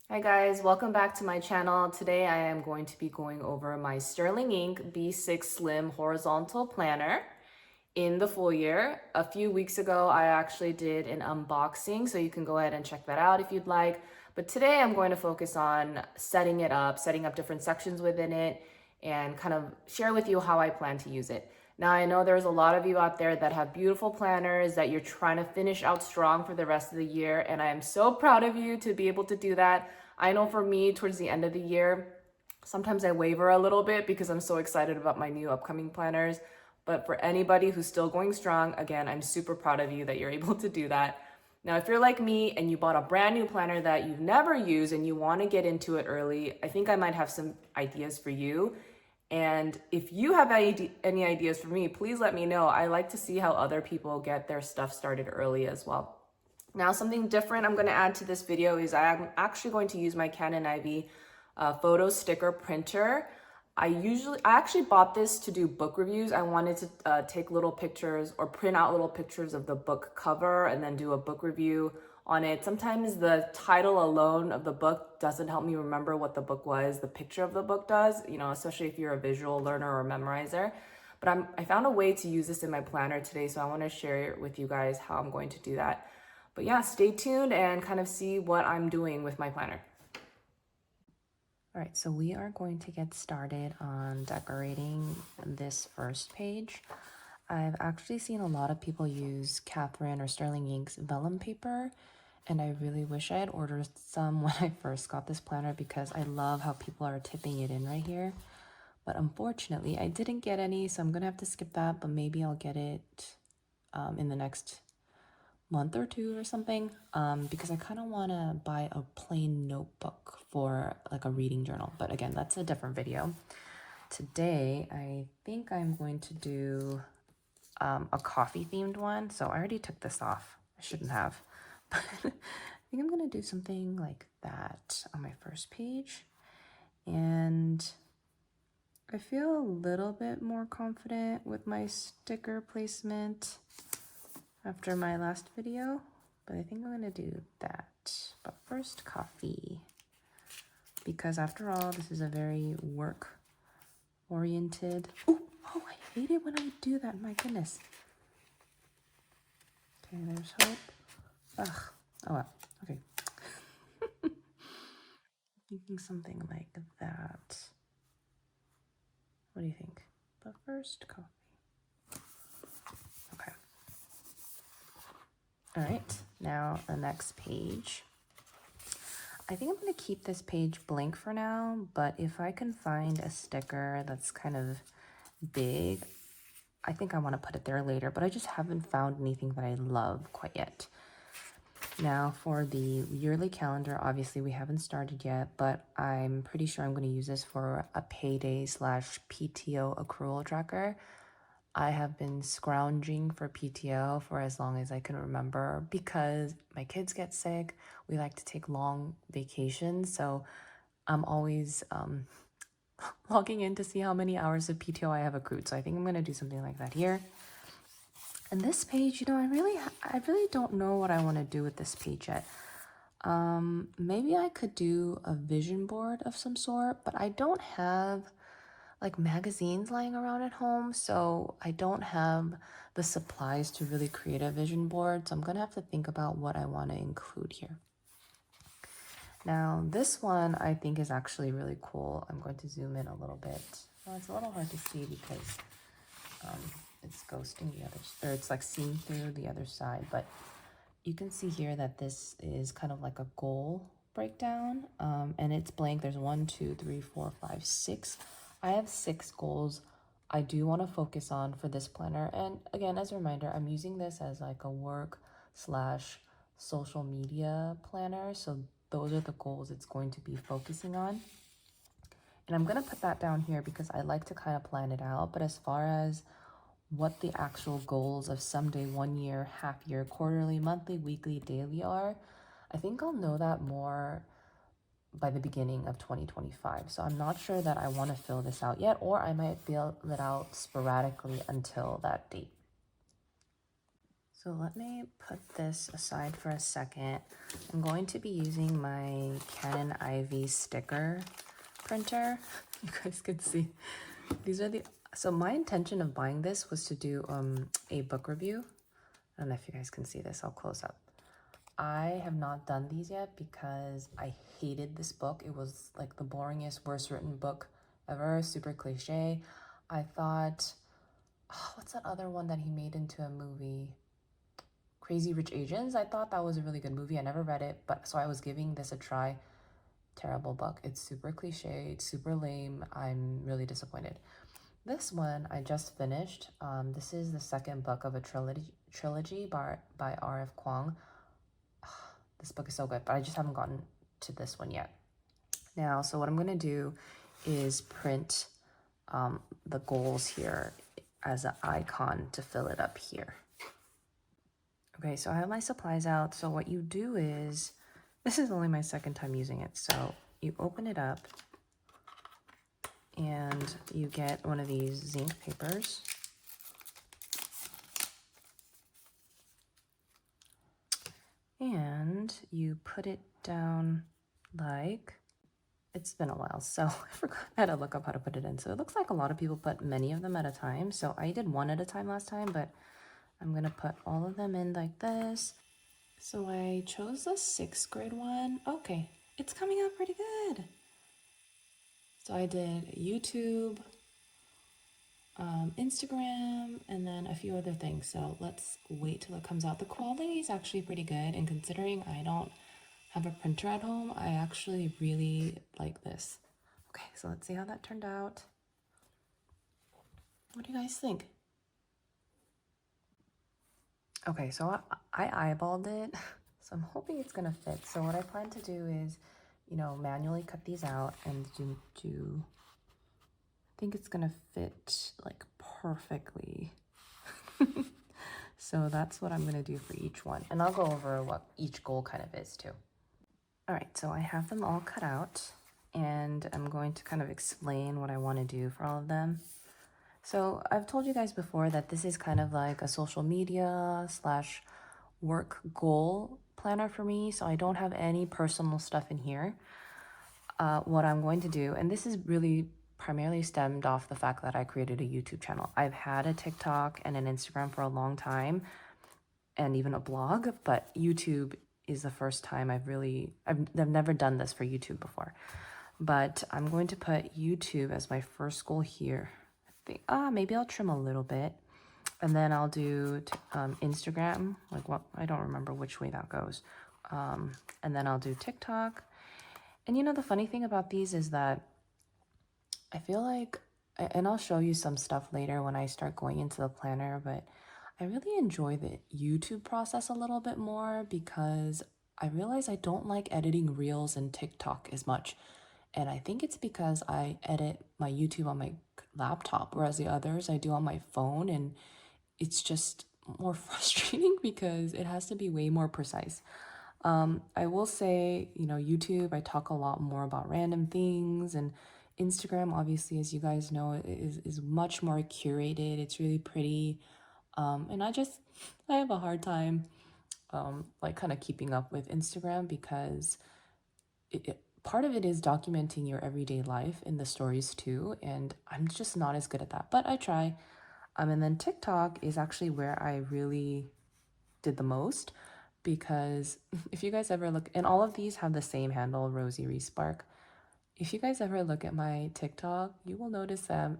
Hi guys, welcome back to my channel. Today I am going to be going over my Sterling Ink B6 Slim Horizontal Planner in the full year. A few weeks ago, I actually did an unboxing, so you can go ahead and check that out if you'd like. But today I'm going to focus on setting up different sections within it, and kind of share with you how I plan to use it. Now, I know there's a lot of you out there that have beautiful planners that you're trying to finish out strong for the rest of the year, and I am so proud of you to be able to do that. I know for me, towards the end of the year, sometimes I waver a little bit because I'm so excited about my new upcoming planners. But for anybody who's still going strong, again, I'm super proud of you that you're able to do that. Now, if you're like me and you bought a brand new planner that you've never used and you want to get into it early, I think I might have some ideas for you. And if you have any ideas for me, please let me know. I like to see how other people get their stuff started early as well. Now, something different I'm going to add to this video is I'm actually going to use my Canon IV photo sticker printer. I actually bought this to do book reviews. I wanted to take little pictures or print out little pictures of the book cover and then do a book review on it. Sometimes the title alone of the book doesn't help me remember what the book was. The picture of the book does, especially if you're a visual learner or memorizer. But I found a way to use this in my planner today, so I want to share with you guys how I'm going to do that. But yeah, stay tuned and kind of see what I'm doing with my planner. All right, so we are going to get started on decorating this first page. I've actually seen a lot of people use Catherine or Sterling Ink's vellum paper, and I really wish I had ordered some when I first got this planner because I love how people are tipping it in right here. But unfortunately, I didn't get any, so I'm gonna have to skip that, but maybe I'll get it in the next month or two or something, because I kind of want to buy a plain notebook for like a reading journal. But again, that's a different video. Today, I think I'm going to do a coffee themed one. So I already took this off. I shouldn't have. But I think I'm going to do something like that on my first page. And I feel a little bit more confident with my sticker placement after my last video, but I think I'm gonna do that. But first, coffee, because after all, this is a very work oriented. Oh, I hate it when I do that. My goodness. Okay, there's hope. Ugh. Oh well. Okay. Thinking something like that. What do you think? But first, coffee. Okay. All right. Now the next page. I think I'm going to keep this page blank for now, but if I can find a sticker that's kind of big, I think I want to put it there later, but I just haven't found anything that I love quite yet. Now for the yearly calendar, obviously we haven't started yet, but I'm pretty sure I'm going to use this for a payday / PTO accrual tracker. I have been scrounging for PTO for as long as I can remember because my kids get sick. We like to take long vacations, so I'm always logging in to see how many hours of PTO I have accrued. So I think I'm going to do something like that here. And this page, I really don't know what I want to do with this page yet. Maybe I could do a vision board of some sort, but I don't have like magazines lying around at home, so I don't have the supplies to really create a vision board, so I'm gonna have to think about what I want to include here. Now this one I think is actually really cool. I'm going to zoom in a little bit. Well, it's a little hard to see because it's ghosting the other, or it's like seeing through the other side, but you can see here that this is kind of like a goal breakdown, and it's blank. There's 1, 2, 3, 4, 5, 6. I have 6 goals I do want to focus on for this planner. And again, as a reminder, I'm using this as like a work / social media planner. So those are the goals it's going to be focusing on. And I'm going to put that down here because I like to kind of plan it out. But as far as what the actual goals of someday, 1 year, half year, quarterly, monthly, weekly, daily are, I think I'll know that more by the beginning of 2025. So I'm not sure that I want to fill this out yet, or I might fill it out sporadically until that date. So let me put this aside for a second. I'm going to be using my Canon IV sticker printer. You guys can see. These are the, so my intention of buying this was to do a book review. I don't know if you guys can see this, I'll close up. I have not done these yet because I hated this book. It was like the boringest, worst written book ever, super cliche. I thought, oh, what's that other one that he made into a movie? Crazy Rich Asians. I thought that was a really good movie. I never read it, but so I was giving this a try. Terrible book. It's super cliche, it's super lame. I'm really disappointed. This one I just finished. This is the second book of a trilogy by R.F. Kuang. This book is so good, but I just haven't gotten to this one yet. Now, so what I'm going to do is print the goals here as an icon to fill it up here. Okay, so I have my supplies out. So what you do is, this is only my second time using it. So you open it up and you get one of these zinc papers. And you put it down like, it's been a while, so I forgot how to look up how to put it in. So it looks like a lot of people put many of them at a time. So I did one at a time last time, but I'm gonna put all of them in like this. So I chose the 6th grade one. Okay, it's coming out pretty good. So I did YouTube, Instagram, and then a few other things. So let's wait till it comes out. The quality is actually pretty good, and considering I don't have a printer at home, I actually really like this. Okay, so let's see how that turned out. What do you guys think? Okay, so I eyeballed it, so I'm hoping it's gonna fit. So what I plan to do is, you know, manually cut these out and do I think it's gonna fit like perfectly. So that's what I'm gonna do for each one. And I'll go over what each goal kind of is too. All right, so I have them all cut out and I'm going to kind of explain what I wanna do for all of them. So I've told you guys before that this is kind of like a social media slash work goal planner for me. So I don't have any personal stuff in here. What I'm going to do, and this is really primarily stemmed off the fact that I created a YouTube channel. I've had a TikTok and an Instagram for a long time and even a blog, but YouTube is the first time I've never done this for YouTube before. But I'm going to put YouTube as my first goal here. I think, maybe I'll trim a little bit. And then I'll do Instagram, like what, I don't remember which way that goes. And then I'll do TikTok. And you know, the funny thing about these is that I feel like, and I'll show you some stuff later when I start going into the planner, but I really enjoy the YouTube process a little bit more because I realize I don't like editing Reels and TikTok as much. And I think it's because I edit my YouTube on my laptop, whereas the others I do on my phone, and it's just more frustrating because it has to be way more precise. I will say, you know, YouTube, I talk a lot more about random things, and Instagram, obviously, as you guys know, is much more curated. It's really pretty. And I have a hard time, like kind of keeping up with Instagram because part of it is documenting your everyday life in the stories too. And I'm just not as good at that, but I try. And then TikTok is actually where I really did the most because if you guys ever look, and all of these have the same handle, Rosie Respark. If you guys ever look at my TikTok, you will notice that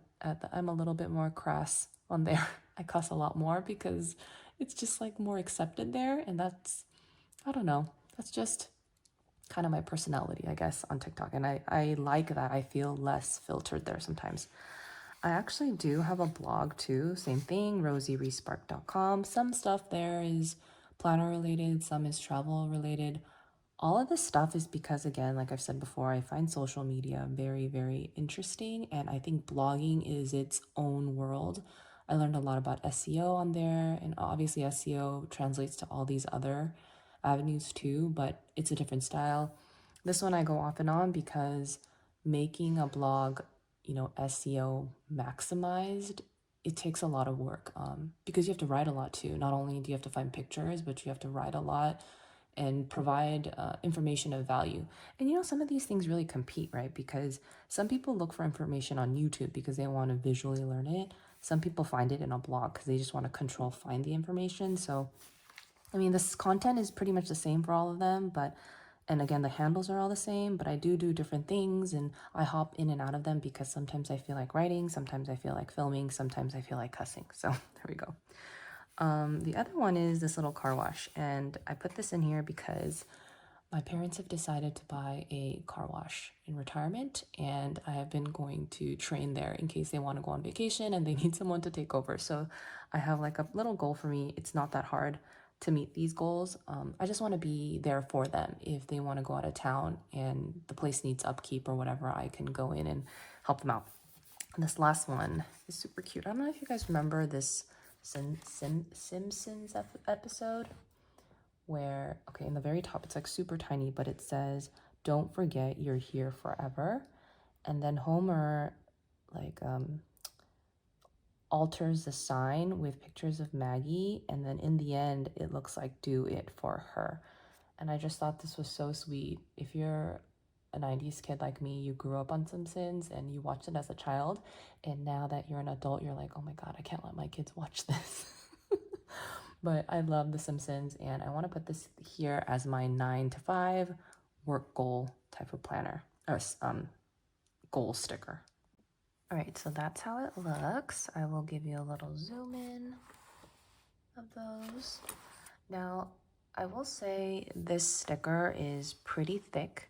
I'm a little bit more crass on there. I cuss a lot more because it's just like more accepted there. And that's, I don't know, that's just kind of my personality, I guess, on TikTok. And I like that. I feel less filtered there sometimes. I actually do have a blog too. Same thing, rosierespark.com. Some stuff there is planner related, some is travel related. All of this stuff is because, again, like I've said before, I find social media very, very interesting. And I think blogging is its own world. I learned a lot about SEO on there. And obviously SEO translates to all these other avenues too, but it's a different style. This one I go off and on because making a blog, you know, SEO maximized it takes a lot of work because you have to write a lot too. Not only do you have to find pictures, but you have to write a lot and provide information of value. And you know, some of these things really compete, right? Because some people look for information on YouTube because they want to visually learn it. Some people find it in a blog because they just want to control find the information. So, I mean, this content is pretty much the same for all of them, but and again, the handles are all the same, but I do different things and I hop in and out of them because sometimes I feel like writing, sometimes I feel like filming, sometimes I feel like cussing. So there we go. The other one is this little car wash, and I put this in here because my parents have decided to buy a car wash in retirement, and I have been going to train there in case they want to go on vacation and they need someone to take over. So I have like a little goal for me. It's not that hard to meet these goals. I just want to be there for them if they want to go out of town and the place needs upkeep or whatever. I can go in and help them out. And this last one is super cute. I don't know if you guys remember this Simpsons episode where, okay, in the very top, it's like super tiny, but it says, "Don't forget you're here forever." And then Homer, like, alters the sign with pictures of Maggie. And then in the end, it looks like "Do it for her." And I just thought this was so sweet. If you're a 90s kid like me, you grew up on Simpsons and you watched it as a child. And now that you're an adult, you're like, oh my God, I can't let my kids watch this. But I love The Simpsons, and I want to put this here as my 9 to 5 work goal type of planner, or goal sticker. All right, so that's how it looks. I will give you a little zoom in of those. Now, I will say this sticker is pretty thick.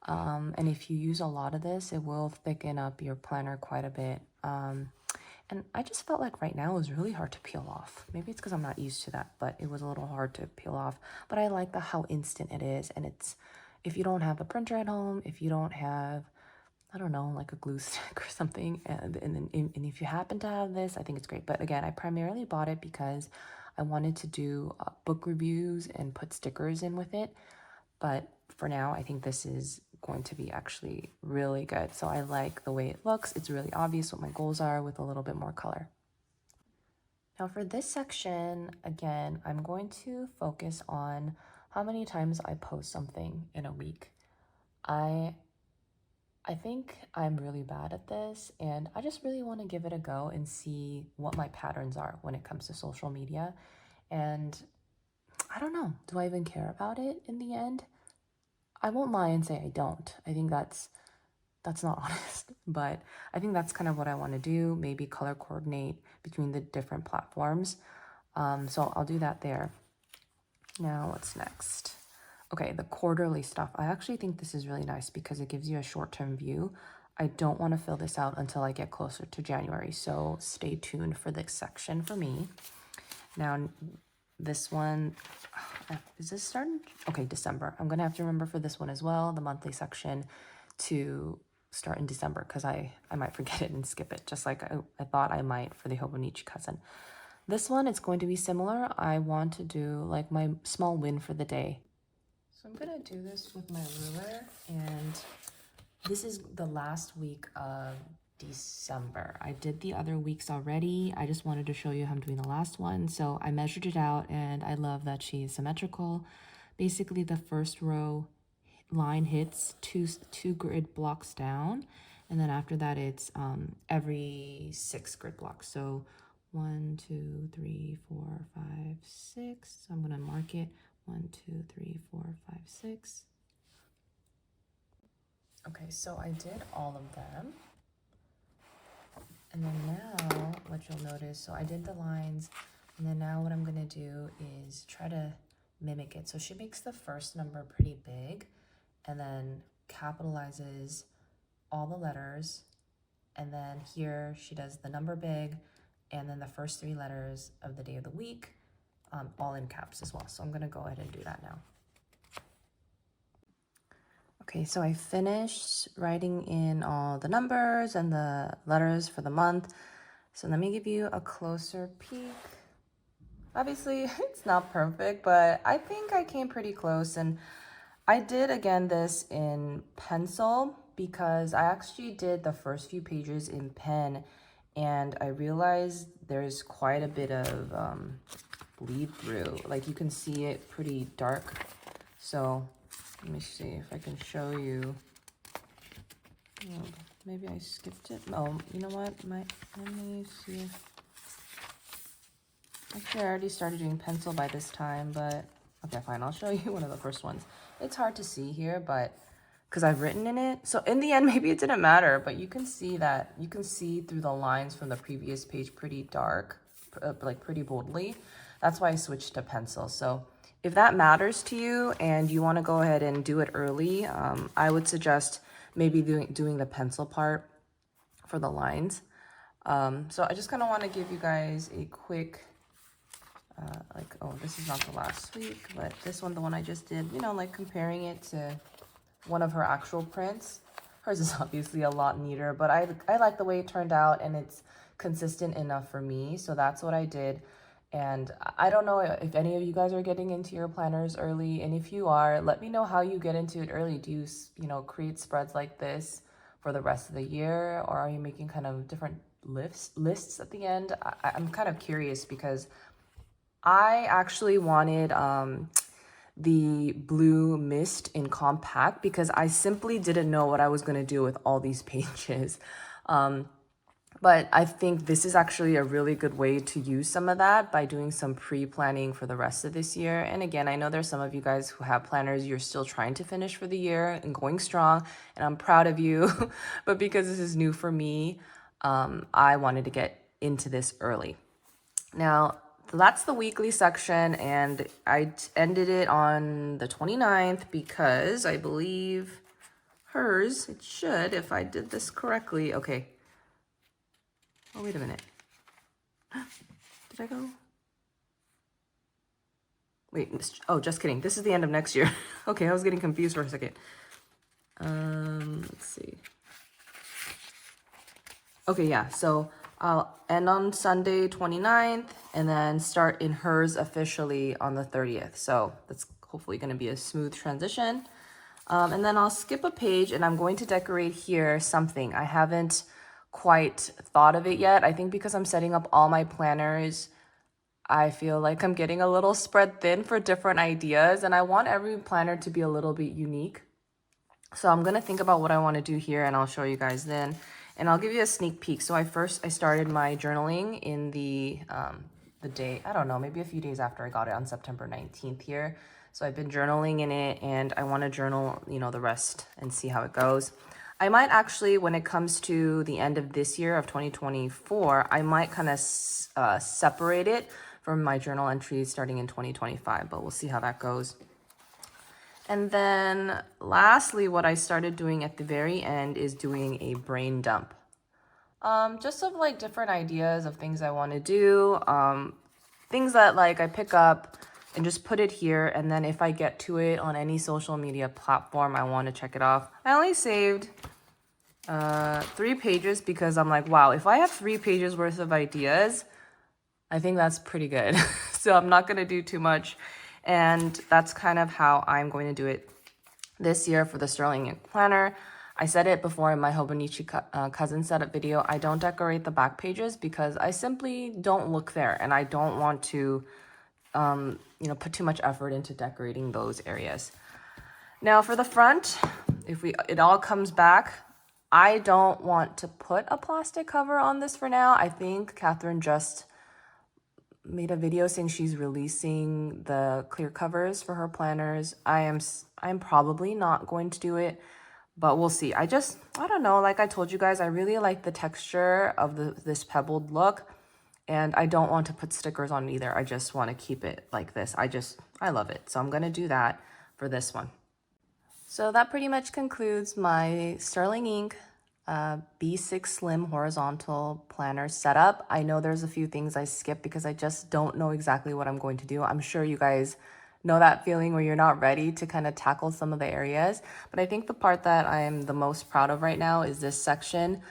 And if you use a lot of this, it will thicken up your planner quite a bit. And I just felt like right now it was really hard to peel off. Maybe it's because I'm not used to that, but it was a little hard to peel off. But I like how instant it is. And it's, if you don't have a printer at home, if you don't have, I don't know, like a glue stick or something, and if you happen to have this, I think it's great. But again, I primarily bought it because I wanted to do book reviews and put stickers in with it. But for now, I think this is going to be actually really good. So I like the way it looks. It's really obvious what my goals are with a little bit more color. Now for this section, again, I'm going to focus on how many times I post something in a week. I think I'm really bad at this, and I just really want to give it a go and see what my patterns are when it comes to social media. And I don't know, do I even care about it in the end? I won't lie and say I don't. I think that's not honest, but I think that's kind of what I want to do. Maybe color coordinate between the different platforms. So I'll do that there. Now what's next? Okay, the quarterly stuff. I actually think this is really nice because it gives you a short-term view. I don't want to fill this out until I get closer to January, so stay tuned for this section for me. Now, this one, is this starting? Okay, December. I'm gonna have to remember for this one as well, the monthly section, to start in December because I might forget it and skip it, just like I thought I might for the Hobonichi cousin. This one, it's going to be similar. I want to do like my small win for the day. So I'm gonna do this with my ruler, and this is the last week of December. I did the other weeks already. I just wanted to show you how I'm doing the last one. So I measured it out, and I love that she is symmetrical. Basically, the first row line hits two grid blocks down, and then after that it's every 6 grid blocks. So 1, 2, 3, 4, 5, 6. So I'm gonna mark it 1, 2, 3, 4, 5, 6. Okay, so I did all of them. And then now what you'll notice, so I did the lines, and then now what I'm gonna do is try to mimic it. So she makes the first number pretty big and then capitalizes all the letters. And then here she does the number big and then the first 3 letters of the day of the week, all in caps as well. So I'm gonna go ahead and do that now. Okay, so I finished writing in all the numbers and the letters for the month. So let me give you a closer peek. Obviously, it's not perfect, but I think I came pretty close. And I did, again, this in pencil because I actually did the first few pages in pen. and I realized there's quite a bit of bleed through. Like you can see it pretty dark. So let me see if I can show you. Oh, maybe I skipped it. Oh, you know what? Let me see. Actually, I already started doing pencil by this time, but okay, fine. I'll show you one of the first ones. It's hard to see here, but because I've written in it. So in the end, maybe it didn't matter, but you can see that, you can see through the lines from the previous page pretty dark, like pretty boldly. That's why I switched to pencil. So if that matters to you and you want to go ahead and do it early, I would suggest maybe doing the pencil part for the lines. So I just kind of want to give you guys a quick, like, oh, this is not the last week, but this one, the one I just did, you know, like comparing it to one of her actual prints. Hers is obviously a lot neater, but I like the way it turned out and it's consistent enough for me. So that's what I did. And I don't know if any of you guys are getting into your planners early. And if you are, let me know how you get into it early. Do you, create spreads like this for the rest of the year? Or are you making kind of different lists at the end? I'm kind of curious because I actually wanted the blue mist in compact because I simply didn't know what I was going to do with all these pages. But I think this is actually a really good way to use some of that by doing some pre-planning for the rest of this year. And again, I know there's some of you guys who have planners you're still trying to finish for the year and going strong, and I'm proud of you. But because this is new for me, I wanted to get into this early. Now, that's the weekly section, and I ended it on the 29th because I believe hers, it should, if I did this correctly. Okay. Oh, wait a minute. Did I go? Wait, oh, just kidding. This is the end of next year. Okay, I was getting confused for a second. Let's see. Okay, yeah, so I'll end on Sunday 29th and then start in hers officially on the 30th. So that's hopefully going to be a smooth transition. And then I'll skip a page and I'm going to decorate here something. I haven't quite thought of it yet. I think because I'm setting up all my planners, I feel like I'm getting a little spread thin for different ideas, and I want every planner to be a little bit unique. So I'm going to think about what I want to do here and I'll show you guys then. And I'll give you a sneak peek. So I started my journaling in the day, I don't know, maybe a few days after I got it on September 19th here. So I've been journaling in it and I want to journal, the rest and see how it goes. I might actually, when it comes to the end of this year of 2024, I might kind of separate it from my journal entries starting in 2025, but we'll see how that goes. And then lastly, what I started doing at the very end is doing a brain dump. Just of like different ideas of things I want to do, things that like I pick up and just put it here. And then if I get to it on any social media platform, I want to check it off. I only saved 3 pages because I'm like, wow, if I have 3 pages worth of ideas, I think that's pretty good. So I'm not going to do too much. And that's kind of how I'm going to do it this year for the Sterling Ink Planner. I said it before in my Hobonichi cousin setup video. I don't decorate the back pages because I simply don't look there. And I don't want to, put too much effort into decorating those areas. Now for the front, if it all comes back, I don't want to put a plastic cover on this for now. I think Catherine just made a video saying she's releasing the clear covers for her planners. I'm probably not going to do it, but we'll see. I don't know, like I told you guys, I really like the texture of this pebbled look, and I don't want to put stickers on either. I just want to keep it like this. I love it. So I'm going to do that for this one. So that pretty much concludes my Sterling Ink B6 Slim horizontal planner setup. I know there's a few things I skipped because I just don't know exactly what I'm going to do. I'm sure you guys know that feeling where you're not ready to kind of tackle some of the areas. But I think the part that I'm the most proud of right now is this section.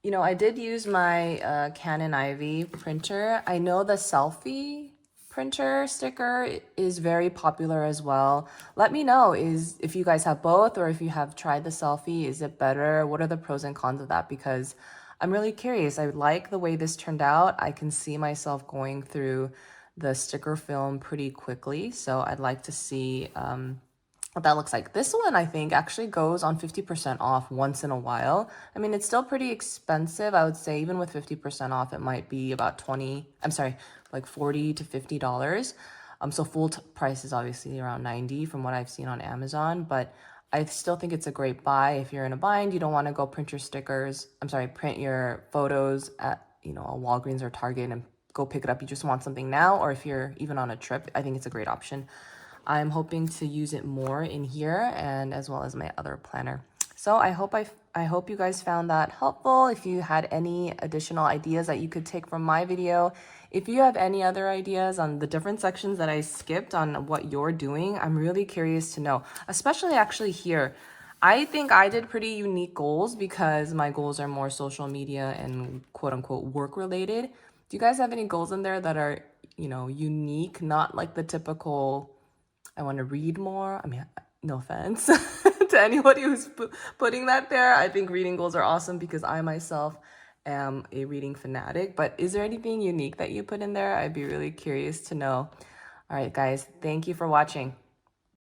I did use my Canon Ivy printer. I know the selfie printer sticker is very popular as well. Let me know if you guys have both or if you have tried the selfie. Is it better? What are the pros and cons of that? Because I'm really curious. I like the way this turned out. I can see myself going through the sticker film pretty quickly. So I'd like to see what that looks like. This one, I think, actually goes on 50% off once in a while. I mean, it's still pretty expensive. I would say even with 50% off, it might be about 20, I'm sorry, like 40 to $50. So full price is obviously around 90 from what I've seen on Amazon, but I still think it's a great buy if you're in a bind, you don't want to go print your stickers, print your photos at, you know, a Walgreens or Target and go pick it up. You just want something now, or if you're even on a trip, I think it's a great option. I'm hoping to use it more in here and as well as my other planner. So I hope you guys found that helpful. If you had any additional ideas that you could take from my video, if you have any other ideas on the different sections that I skipped on what you're doing, I'm really curious to know, especially actually here. I think I did pretty unique goals because my goals are more social media and quote unquote work related. Do you guys have any goals in there that are, you know, unique, not like the typical I want to read more? I mean, no offense to anybody who's putting that there. I think reading goals are awesome because I myself am a reading fanatic. But is there anything unique that you put in there? I'd be really curious to know. All right, guys, thank you for watching.